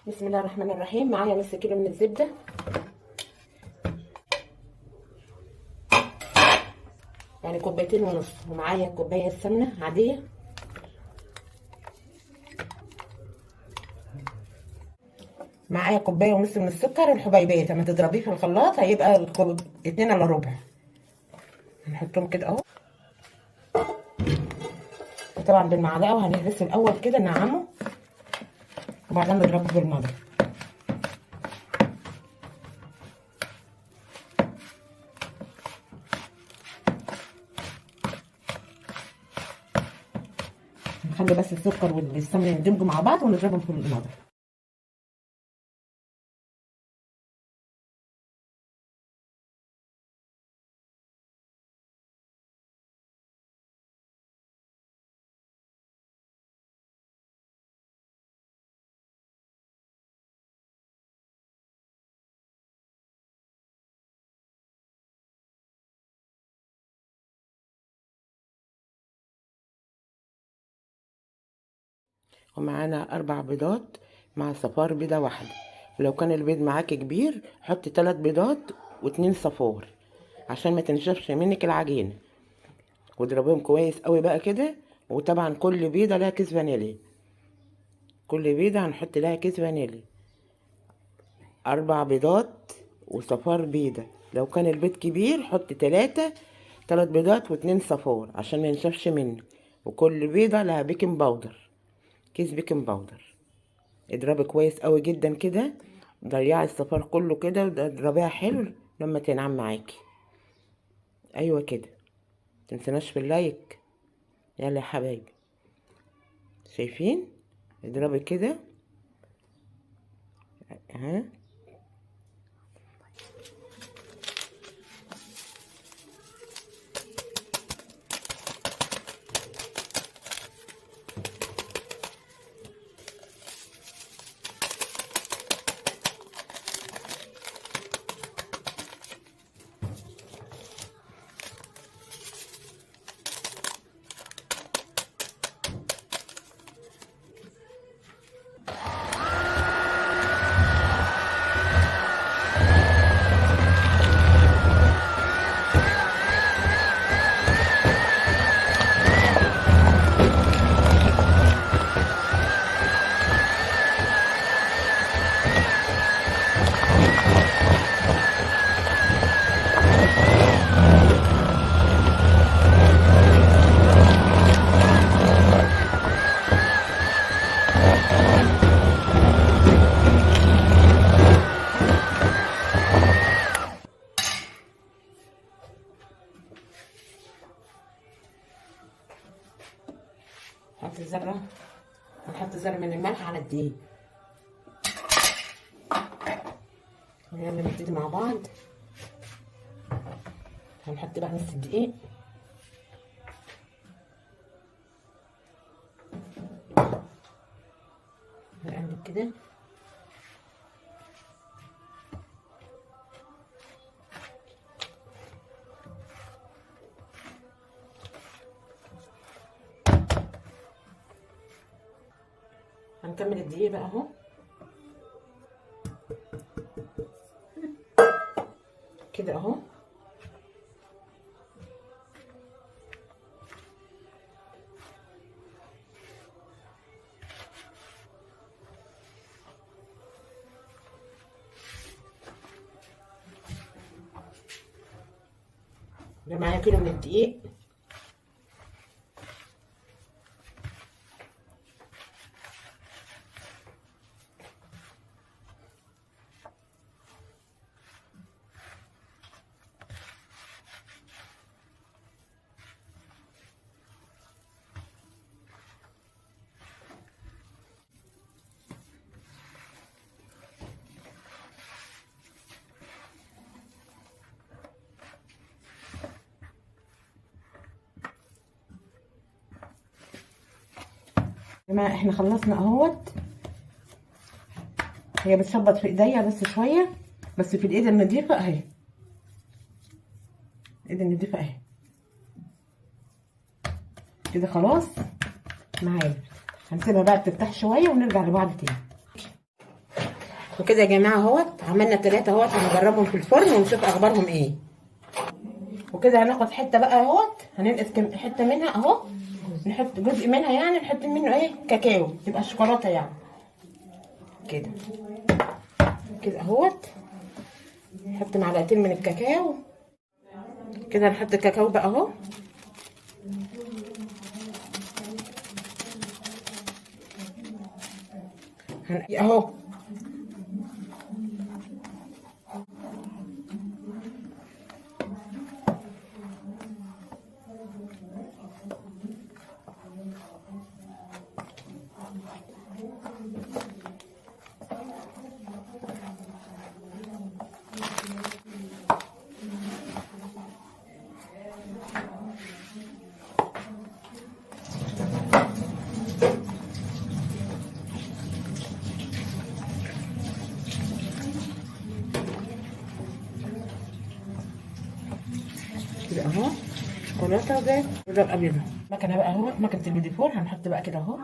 بسم الله الرحمن الرحيم. معايا نص كيلو من الزبده، يعني كوبايتين ونص، ومعايا كوبايه سمنه عاديه، معايا كوبايه ونص من السكر الحبيبات. لما تضربيه في الخلاط هيبقى اتنين الا ربع. هنحطهم كده اهو، طبعا بالمعلقه، وهنهرسه الاول كده نعمه وبعدين نضربه بالمضرب. نخلي بس السكر والسمنه يندمجوا مع بعض ونضربهم في المضرب. ومعانا 4 بيضات مع صفار بيضة واحدة. ولو كان البيض معاكي كبير حطي 3 بيضات و2 صفار عشان ما تنشفش منك العجينة. واضربيهم كويس قوي بقى كده. وطبعا كل بيضة لها كيس فانيليا، كل بيضة هنحط لها كيس فانيليا. 4 بيضات وصفار بيضة. لو كان البيض كبير حط 3 بيضات و2 صفار عشان ما ينشفش منك. وكل بيضة لها بيكنج باودر، كيس بيكنج باودر. اضربي كويس قوي جدا كده، ضيعي الصفار كله كده واضربيها حلو لما تنعم معاكي. ايوه كده، متنسناش في اللايك. يلا يا حبايبي، شايفين؟ اضربي كده ها. حط ذره، هنحط ذره من الملح على الدقيق. يلا نبتدي مع بعض. هنحط بقى نص الدقيق، هنقلب كده. هنكمل الدقيق بقى اهو كده اهو. ده معايا كيلو من الدقيق. جماعة احنا خلصنا اهوت. هي بتشبط في ايديا بس شويه، بس في الايد النضيفه اهي، الايد النضيفه اهي كده. خلاص معايا، هنسيبها بقى تفتح شويه ونرجع لبعض تاني. وكده يا جماعه اهوت عملنا 3 اهوت، هنجربهم في الفرن ونشوف اخبارهم ايه. وكده هناخد حته بقى اهوت، هننقص حته منها اهو، نحط جزء منها يعني، نحط منه ايه كاكاو، تبقى الشوكولاته يعني كده كده اهوت. نحط معلقتين من الكاكاو كده، نحط الكاكاو بقى اهو. اهو كده اهو شوكولاته زي البيضه الابيضه. مكنه بقى اهو، مكنه البيدي فور، هنحط بقى كده اهو.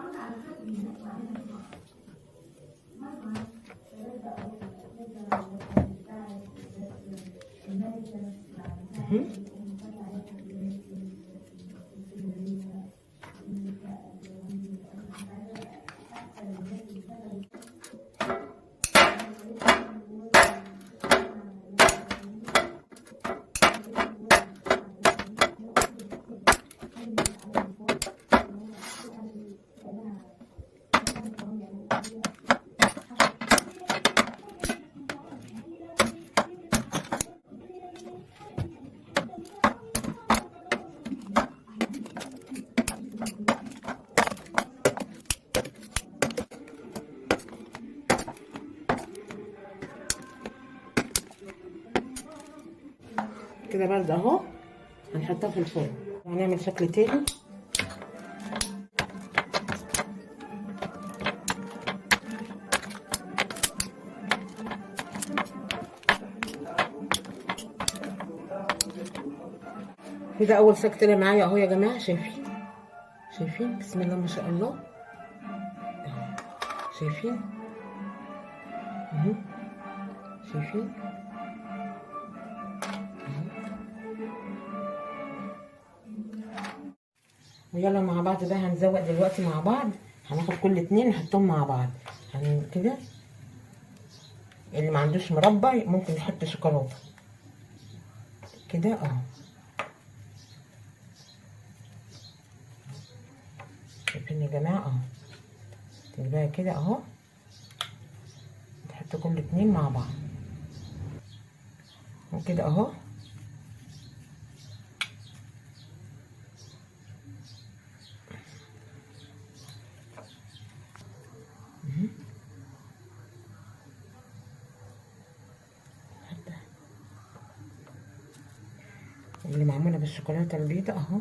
كده برد اهو، هنحطها في الفرن. هنعمل شكل تاني. كده اول شكل طلع معايا اهو يا جماعه، شايفين؟ شايفين؟ بسم الله ما شاء الله اهو. شايفين اهو؟ شايفين اهو. ويلا مع بعض بقى هنزوق دلوقتي مع بعض. هناخد كل 2 نحطهم مع بعض كده. اللي ما عندوش مربى ممكن يحط شوكولاته كده اهو. شايفين يا جماعه اهو؟ تبقى كده اهو، تحط كل 2 مع بعض وكده اهو. اللي معموله بالشوكولاته البيضاء اهو.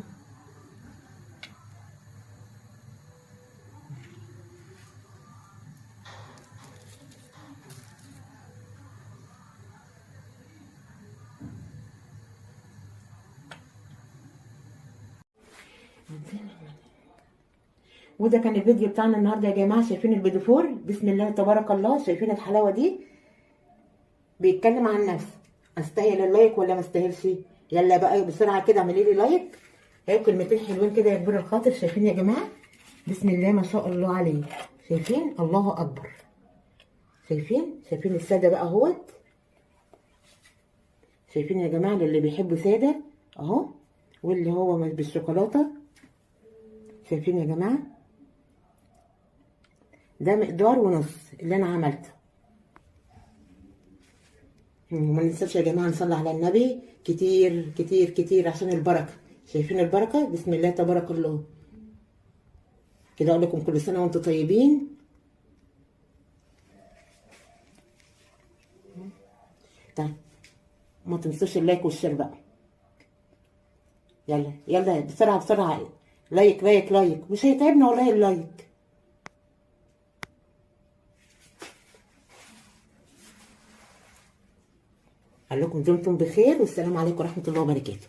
وده كان الفيديو بتاعنا النهارده يا جماعه. شايفين البيدي فور؟ بسم الله تبارك الله. شايفين الحلاوه دي؟ بيتكلم عن نفسه. استاهل اللايك ولا ما استاهلش؟ يلا بقى بسرعه كده اعملي لي لايك. هي كلمتين حلوين كده يكبروا الخاطر. شايفين يا جماعه؟ بسم الله ما شاء الله عليه. شايفين؟ الله اكبر. شايفين؟ شايفين الساده بقى اهوت. شايفين يا جماعه؟ اللي بيحبوا ساده اهو، واللي هو بالشوكولاته. شايفين يا جماعه؟ ده مقدار ونص اللي انا عملته. وما ننساش يا جماعه نصلي على النبي كتير كتير كتير عشان البركه. شايفين البركه؟ بسم الله تبارك الله. كده اقول لكم كل سنه وانتم طيبين. طيب ما تنسوش اللايك والشير بقى. يلا يلا بسرعه بسرعه. لايك لايك لايك، مش هيتعبنا والله اللايك. قال لكم دمتم بخير، والسلام عليكم ورحمه الله وبركاته.